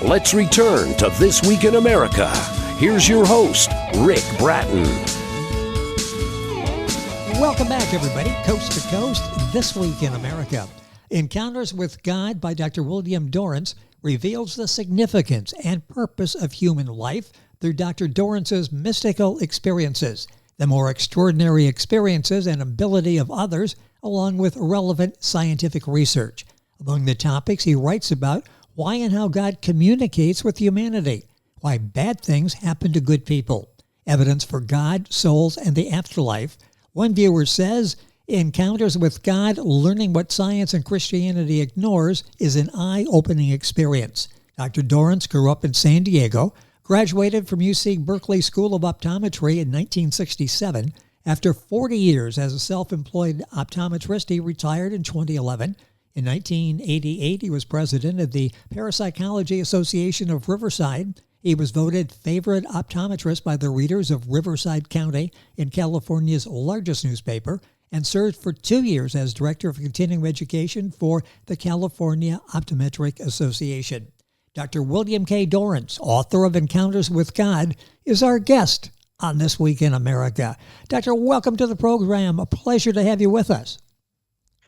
Let's return to This Week in America. Here's your host, Rick Bratton. Welcome back, everybody. Coast to Coast, This Week in America. Encounters with God by Dr. William Dorrance reveals the significance and purpose of human life through Dr. Dorrance's mystical experiences, the more extraordinary experiences and ability of others, along with relevant scientific research. Among the topics he writes about why and how God communicates with humanity, why bad things happen to good people, evidence for God, souls, and the afterlife. One viewer says, encounters with God, learning what science and Christianity ignores, is an eye-opening experience. Dr. Dorrance grew up in San Diego, graduated from UC Berkeley School of Optometry in 1967. After 40 years as a self-employed optometrist, he retired in 2011. In 1988, he was president of the Parapsychology Association of Riverside. He was voted Favorite Optometrist by the readers of Riverside County in California's largest newspaper, and served for 2 years as Director of Continuing Education for the California Optometric Association. Dr. William K. Dorrance, author of Encounters with God, is our guest on This Week in America. Doctor, welcome to the program. A pleasure to have you with us.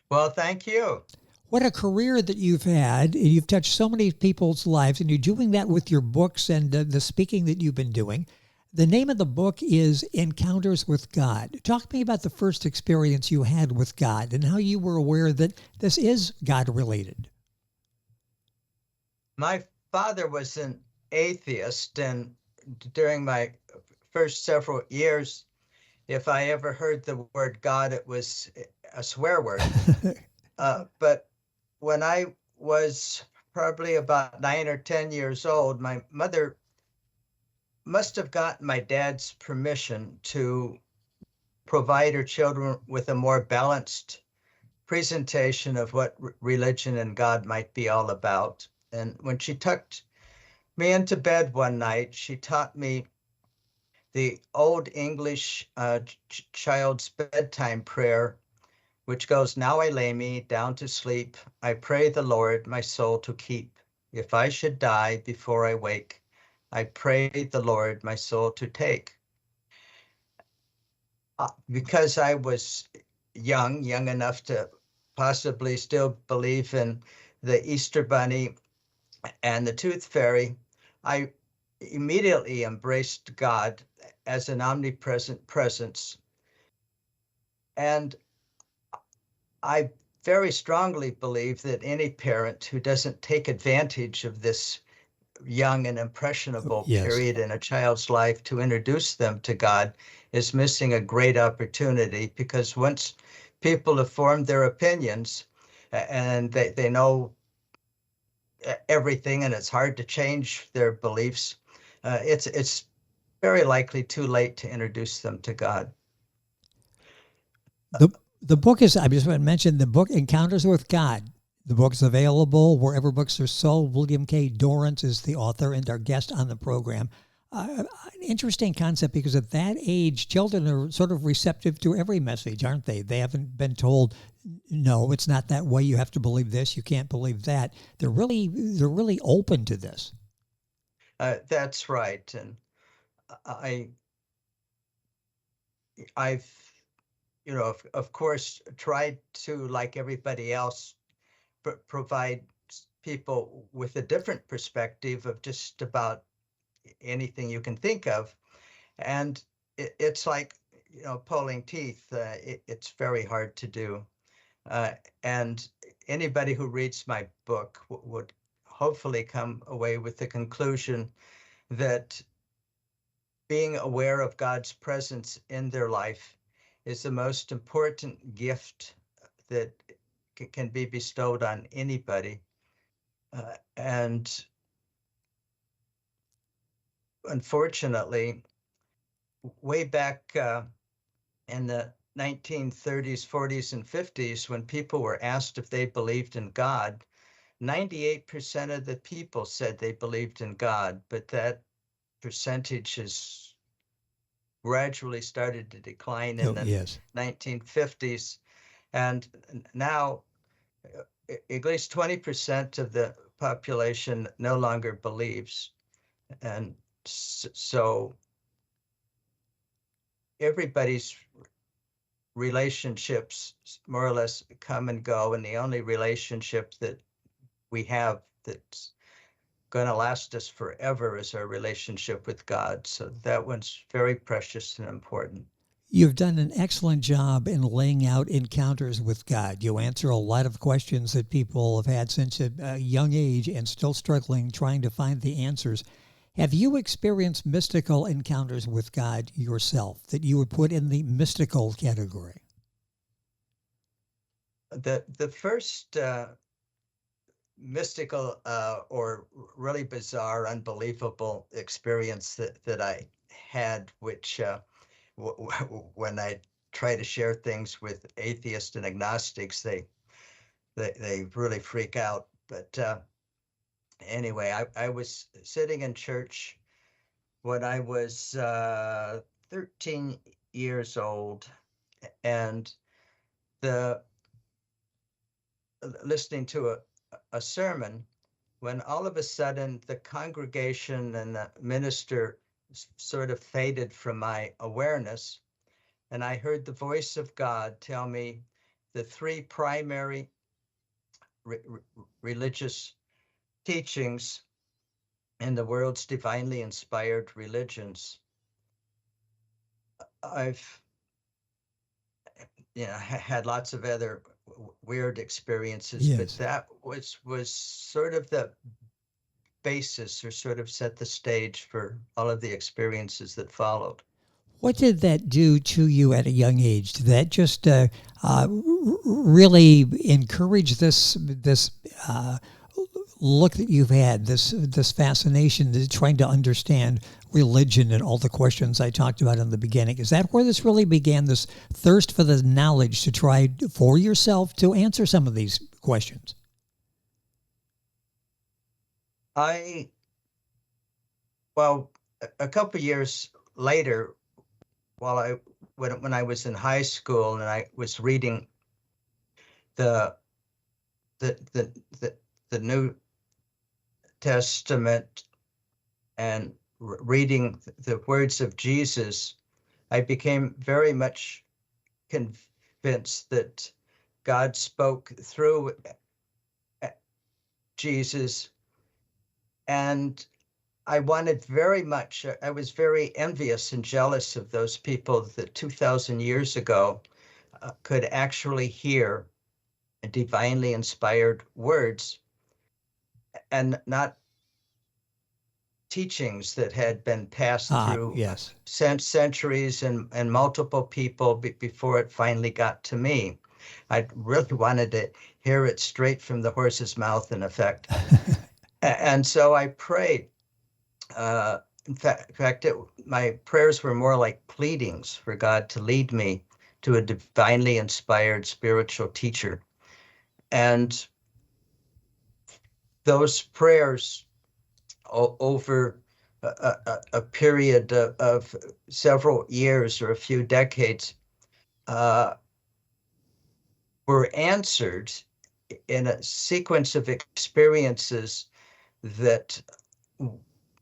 Well, thank you. What a career that you've had. You've touched so many people's lives, and you're doing that with your books and the speaking that you've been doing. The name of the book is Encounters with God. Talk to me about the first experience you had with God and how you were aware that this is God-related. My father was an atheist, and during my first several years, if I ever heard the word God, it was a swear word. But when I was probably about 9 or 10 years old, my mother must have gotten my dad's permission to provide her children with a more balanced presentation of what religion and God might be all about. And when she tucked me into bed one night, she taught me the Old English child's bedtime prayer, which goes, "Now I lay me down to sleep. I pray the Lord my soul to keep. If I should die before I wake, I pray the Lord my soul to take." Because I was young enough to possibly still believe in the Easter Bunny and the Tooth Fairy, I immediately embraced God as an omnipresent presence. And I very strongly believe that any parent who doesn't take advantage of this young and impressionable period in a child's life to introduce them to God is missing a great opportunity, because once people have formed their opinions and they know everything and it's hard to change their beliefs, it's very likely too late to introduce them to God. The book is, I just want to mention the book, Encounters with God. The book's available wherever books are sold. William K. Dorrance is the author and our guest on the program. An interesting concept, because at that age, children are sort of receptive to every message, aren't they? They haven't been told, no, it's not that way. You have to believe this. You can't believe that. They're really open to this. That's right. And I've, of course, tried to, like everybody else, provide people with a different perspective of just about anything you can think of. And it's like, pulling teeth. It's very hard to do. And anybody who reads my book would hopefully come away with the conclusion that being aware of God's presence in their life is the most important gift that can be bestowed on anybody. And unfortunately, way back in the 1930s, 40s, and 50s, when people were asked if they believed in God, 98% of the people said they believed in God, but that percentage has gradually started to decline in the 1950s. And now at least 20% of the population no longer believes. And so everybody's relationships more or less come and go. And the only relationship that we have that's going to last us forever is our relationship with God. So that one's very precious and important. You've done an excellent job in laying out encounters with God. You answer a lot of questions that people have had since a young age and still struggling trying to find the answers. Have you experienced mystical encounters with God yourself that you would put in the mystical category? The first mystical or really bizarre, unbelievable experience that I had, which when I try to share things with atheists and agnostics, they really freak out. But anyway, I was sitting in church when I was 13 years old, and listening to a sermon, when all of a sudden the congregation and the minister sort of faded from my awareness, and I heard the voice of God tell me the three primary religious teachings in the world's divinely inspired religions. I've had lots of other weird experiences, Yes. but that was sort of the basis, or sort of set the stage for all of the experiences that followed. What did that do to you at a young age? Did that just really encourage this look that you've had, this fascination, trying to understand religion and all the questions I talked about in the beginning? Is that where this really began, this thirst for the knowledge to try for yourself to answer some of these questions? Well, a couple of years later, when I was in high school and I was reading the New Testament and reading the words of Jesus, I became very much convinced that God spoke through Jesus, and I wanted very much, I was very envious and jealous of those people that 2,000 years ago could actually hear divinely inspired words and not teachings that had been passed through yes. centuries and multiple people before it finally got to me. I really wanted to hear it straight from the horse's mouth, in effect. And so I prayed. In fact, my prayers were more like pleadings for God to lead me to a divinely inspired spiritual teacher. And those prayers over a period of several years or a few decades were answered in a sequence of experiences that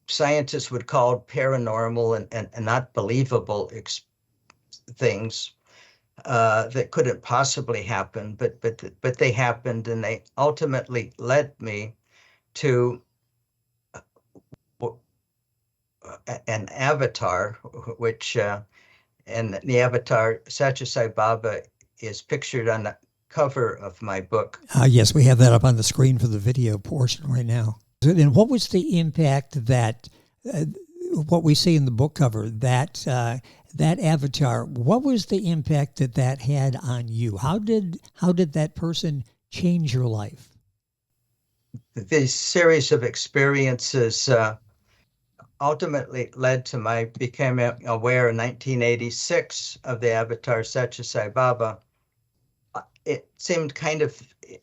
scientists would call paranormal and not believable things that couldn't possibly happen, but they happened, and they ultimately led me to an avatar, which and the avatar Sathya Sai Baba is pictured on the cover of my book. Yes, we have that up on the screen for the video portion right now. And what was the impact that what we see in the book cover, that avatar, what was the impact that had on you? How did that person change your life? This series of experiences ultimately led to my becoming aware in 1986 of the avatar Sathya Sai Baba. It seemed kind of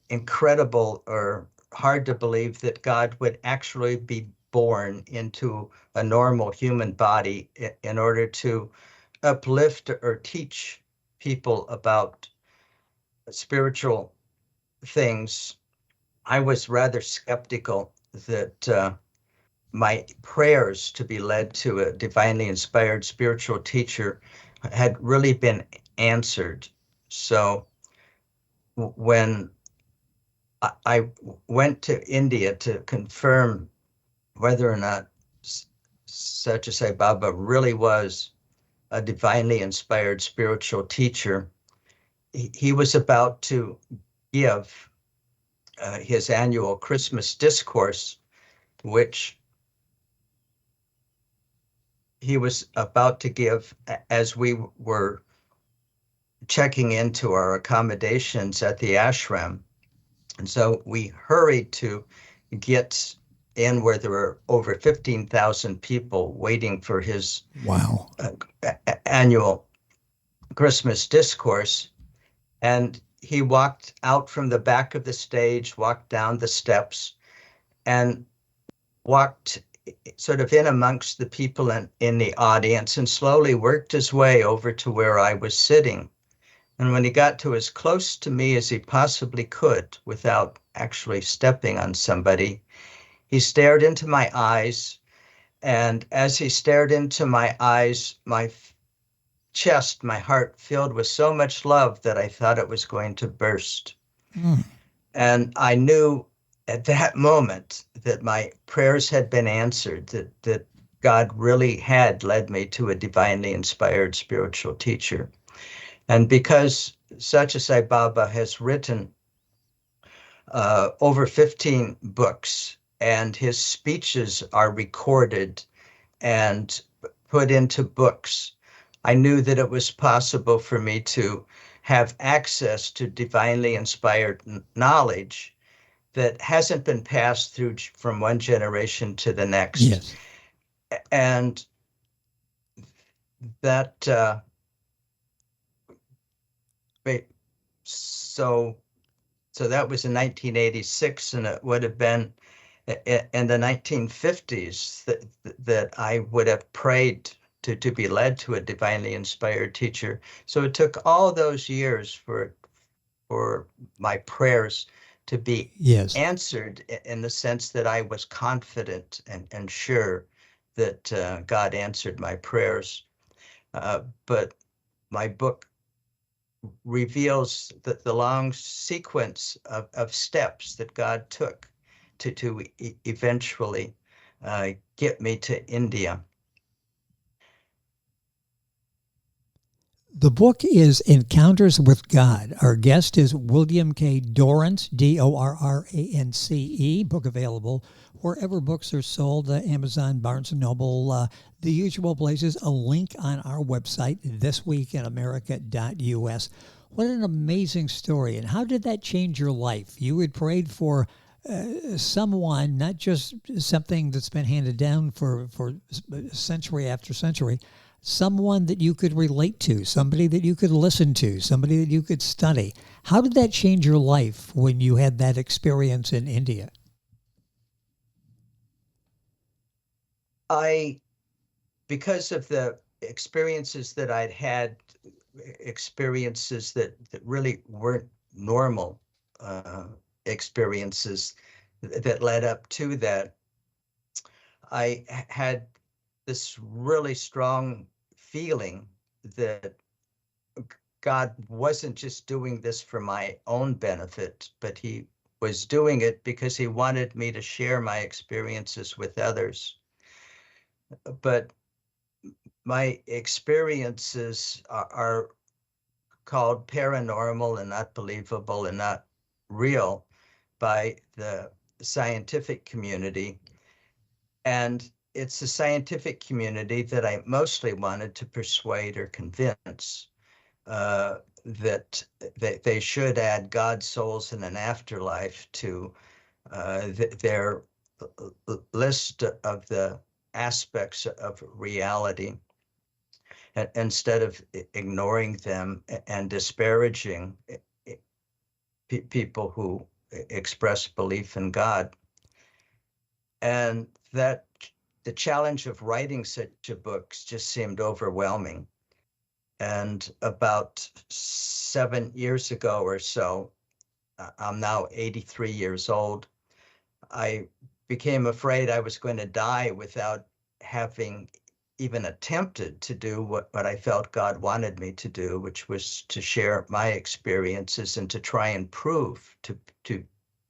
incredible or hard to believe that God would actually be born into a normal human body in order to uplift or teach people about spiritual things. I was rather skeptical that my prayers to be led to a divinely inspired spiritual teacher had really been answered. So when I went to India to confirm whether or not Sathya Sai Baba really was a divinely inspired spiritual teacher, he was about to give his annual Christmas discourse, which he was about to give as we were checking into our accommodations at the ashram. And so we hurried to get in where there were over 15,000 people waiting for his Wow. Annual Christmas discourse. And he walked out from the back of the stage, walked down the steps, and walked sort of in amongst the people in the audience and slowly worked his way over to where I was sitting. And when he got to as close to me as he possibly could without actually stepping on somebody, he stared into my eyes. And as he stared into my eyes, my chest, my heart filled with so much love that I thought it was going to burst. And I knew at that moment that my prayers had been answered, that God really had led me to a divinely inspired spiritual teacher. And because Sathya Sai Baba has written over 15 books, and his speeches are recorded and put into books, I knew that it was possible for me to have access to divinely inspired knowledge that hasn't been passed through from one generation to the next. Yes. And that so that was in 1986, and it would have been in the 1950s that I would have prayed to be led to a divinely inspired teacher. So it took all those years for my prayers to be answered, in the sense that I was confident and sure that God answered my prayers. But my book reveals the long sequence of steps that God took to eventually get me to India. The book is Encounters with God. Our guest is William K. Dorrance, Dorrance. Book available wherever books are sold, Amazon, Barnes & Noble, the usual places. A link on our website, thisweekinamerica.us. What an amazing story. And how did that change your life? You had prayed for someone, not just something that's been handed down for century after century, someone that you could relate to, somebody that you could listen to, somebody that you could study. How did that change your life when you had that experience in India? Because of the experiences that I'd had, experiences that really weren't normal experiences that led up to that, I had this really strong feeling that God wasn't just doing this for my own benefit, but he was doing it because he wanted me to share my experiences with others. But my experiences are called paranormal and not believable and not real by the scientific community. And it's the scientific community that I mostly wanted to persuade or convince that they should add God's souls in an afterlife to their list of the aspects of reality, instead of ignoring them and disparaging people who express belief in God. And that the challenge of writing such a book just seemed overwhelming. And about 7 years ago or so, I'm now 83 years old. I became afraid I was going to die without having even attempted to do what I felt God wanted me to do, which was to share my experiences and to try and prove to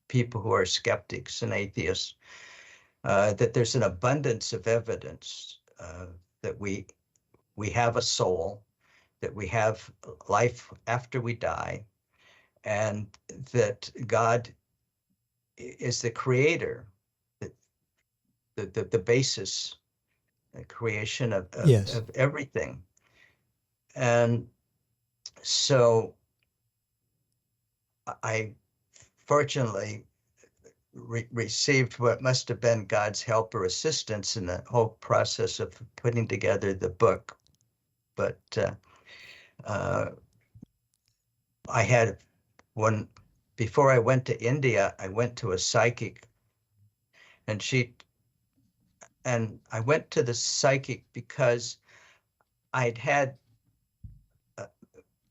people who are skeptics and atheists that there's an abundance of evidence that we have a soul, that we have life after we die, and that God is the creator, the basis, the creation of Yes. everything. And so I fortunately received what must have been God's help or assistance in the whole process of putting together the book. But I had one, before I went to India, I went to a psychic, and I went to the psychic because I'd had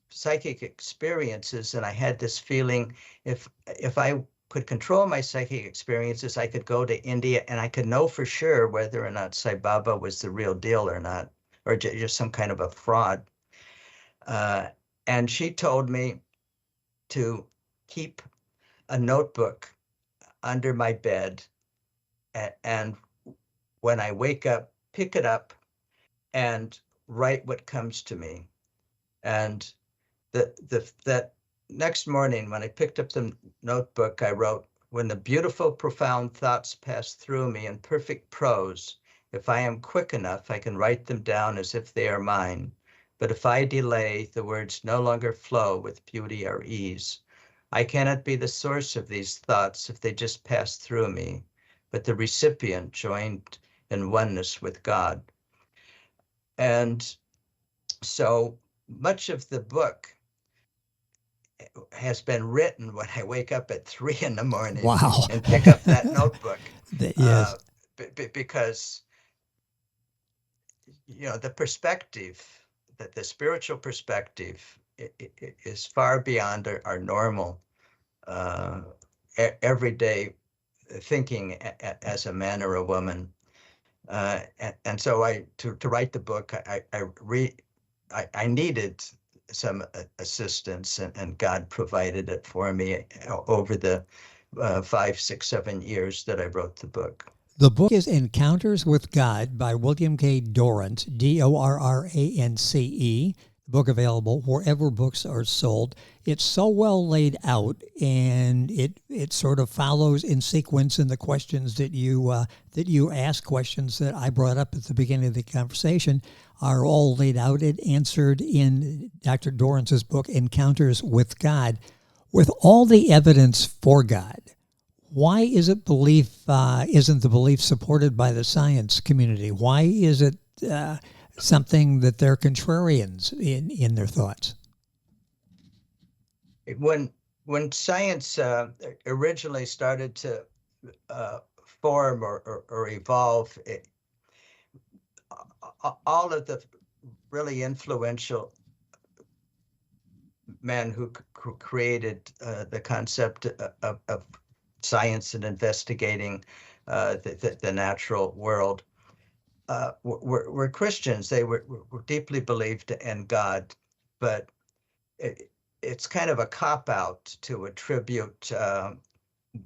psychic experiences, and I had this feeling if I could control my psychic experiences, I could go to India and I could know for sure whether or not Sai Baba was the real deal or not, or just some kind of a fraud. And she told me to keep a notebook under my bed, and when I wake up, pick it up and write what comes to me. And that next morning, when I picked up the notebook, I wrote, "When the beautiful, profound thoughts pass through me in perfect prose, if I am quick enough, I can write them down as if they are mine. But if I delay, the words no longer flow with beauty or ease. I cannot be the source of these thoughts if they just pass through me, but the recipient joined in oneness with God." And so much of the book has been written when I wake up at 3 in the morning. Wow. And pick up that notebook. Yes. Because, the perspective, that the spiritual perspective is far beyond our normal everyday thinking as a man or a woman. And so to write the book, I needed some assistance, and God provided it for me over the 5, 6, 7 years that I wrote the book. The book is Encounters with God by William K. Dorrance, Dorrance. The book available wherever books are sold. It's so well laid out, and it sort of follows in sequence in the questions that you ask, questions that I brought up at the beginning of the conversation are all laid out and answered in Dr. Dorrance's book, Encounters with God. With all the evidence for God, why isn't the belief supported by the science community? Why is it something that they're contrarians in their thoughts? When science originally started to form or evolve, all of the really influential men who created the concept of science and investigating the natural world were Christians. They were deeply believed in God, but it's kind of a cop-out to attribute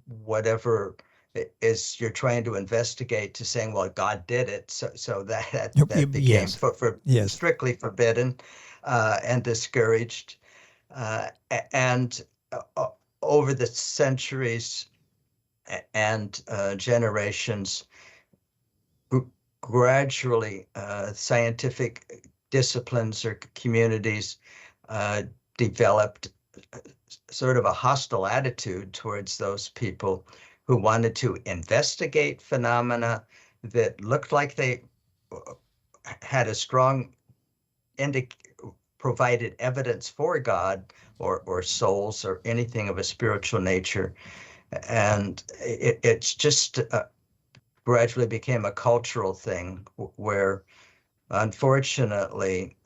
whatever is you're trying to investigate to saying, well, God did it, so that became Yes. strictly forbidden and discouraged. And over the centuries and generations, gradually scientific disciplines or communities developed sort of a hostile attitude towards those people who wanted to investigate phenomena that looked like they had a strong provided evidence for God or souls or anything of a spiritual nature. And it's just gradually became a cultural thing where, unfortunately,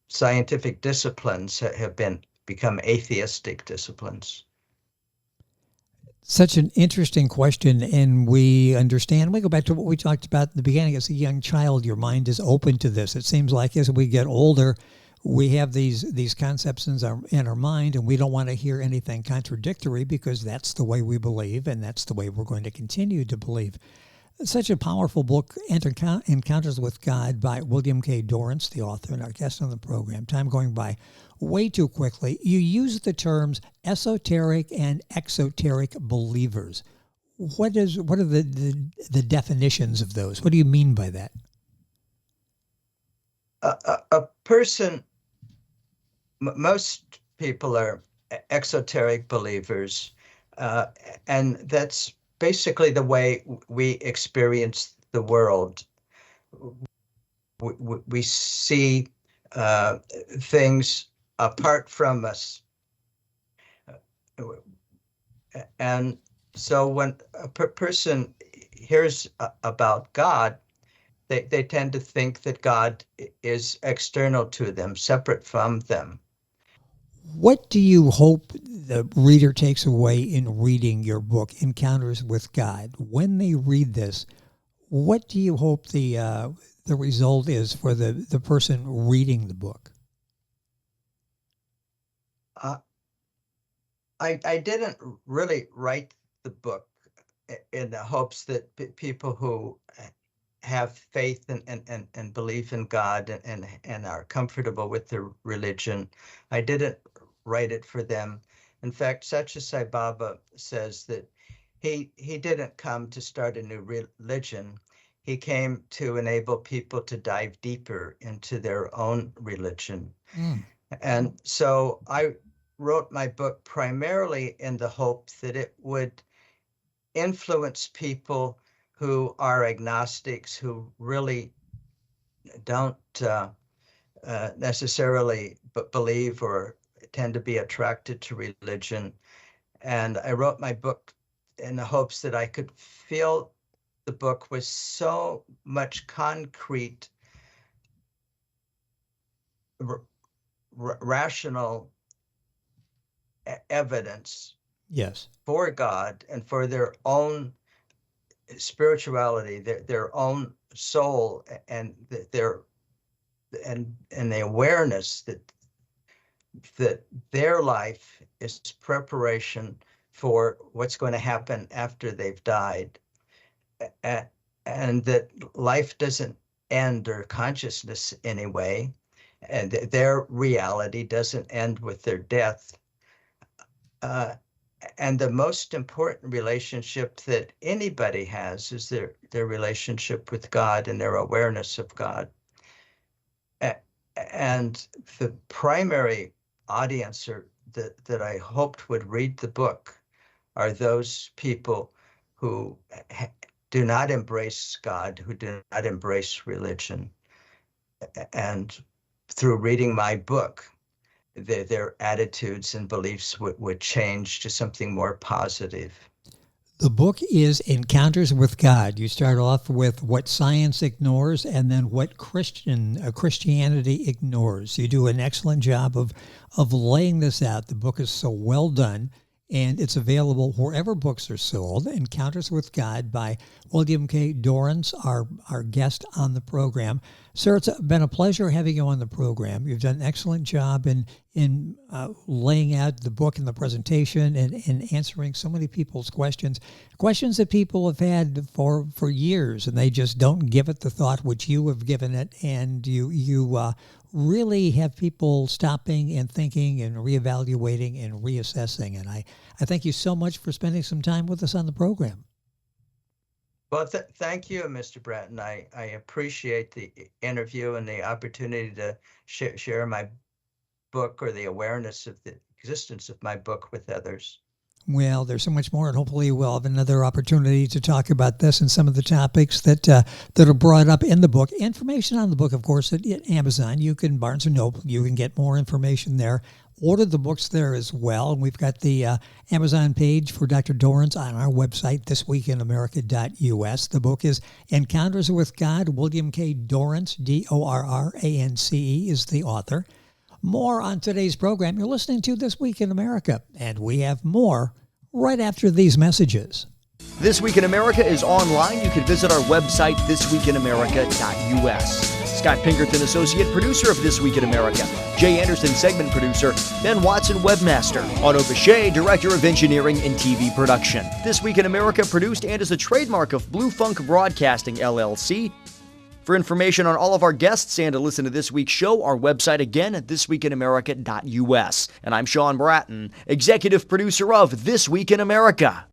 scientific disciplines have become atheistic disciplines. Such an interesting question, and we understand. We go back to what we talked about in the beginning. As a young child, your mind is open to this. It seems like as we get older, we have these concepts in our mind, and we don't want to hear anything contradictory because that's the way we believe, and that's the way we're going to continue to believe. Such a powerful book, Encounters with God by William K. Dorrance, the author and our guest on the program. Time going by way too quickly. You use the terms esoteric and exoteric believers. What are the definitions of those? What do you mean by that? A person, most people are exoteric believers, and that's basically the way we experience the world. We see things apart from us. And so when a person hears about God, they tend to think that God is external to them, separate from them. What do you hope the reader takes away in reading your book, Encounters with God? When they read this, what do you hope the result is for the person reading the book? I didn't really write the book in the hopes that people who have faith and believe in God and are comfortable with their religion, I didn't write it for them. In fact, Sathya Sai Baba says that he didn't come to start a new religion. He came to enable people to dive deeper into their own religion. And so I wrote my book primarily in the hope that it would influence people who are agnostics, who really don't necessarily believe or tend to be attracted to religion. And I wrote my book in the hopes that I could fill the book with so much concrete, rational evidence, yes, for God and for their own spirituality, their own soul, and the awareness that their life is preparation for what's going to happen after they've died, and that life doesn't end, or consciousness anyway, and their reality doesn't end with their death. And the most important relationship that anybody has is their relationship with God and their awareness of God. And the primary audience that I hoped would read the book are those people who do not embrace God, who do not embrace religion. And through reading my book, their attitudes and beliefs would change to something more positive. The book is Encounters with God. You start off with what science ignores and then what Christianity ignores. You do an excellent job of laying this out. The book is so well done, and it's available wherever books are sold. Encounters with God by William K. Dorrance, our guest on the program. Sir, it's been a pleasure having you on the program. You've done an excellent job in laying out the book and the presentation and answering so many people's questions that people have had for years, and they just don't give it the thought which you have given it, and you really have people stopping and thinking and reevaluating and reassessing. And I thank you so much for spending some time with us on the program. Well, thank you, Mr. Bratton. I appreciate the interview and the opportunity to share my book, or the awareness of the existence of my book, with others. Well, there's so much more, and hopefully we'll have another opportunity to talk about this and some of the topics that are brought up in the book. Information on the book, of course, at Amazon. You can, Barnes & Noble, you can get more information there. Order the books there as well. And we've got the Amazon page for Dr. Dorrance on our website, thisweekinamerica.us. The book is Encounters with God. William K. Dorrance, Dorrance, is the author. More on today's program. You're listening to This Week in America, and we have more right after these messages. This Week in America is online. You can visit our website, thisweekinamerica.us. Scott Pinkerton, Associate Producer of This Week in America. Jay Anderson, Segment Producer. Ben Watson, Webmaster. Otto Bechet, Director of Engineering and TV Production. This Week in America produced and is a trademark of Blue Funk Broadcasting, LLC. For information on all of our guests and to listen to this week's show, our website again at thisweekinamerica.us. And I'm Sean Bratton, Executive Producer of This Week in America.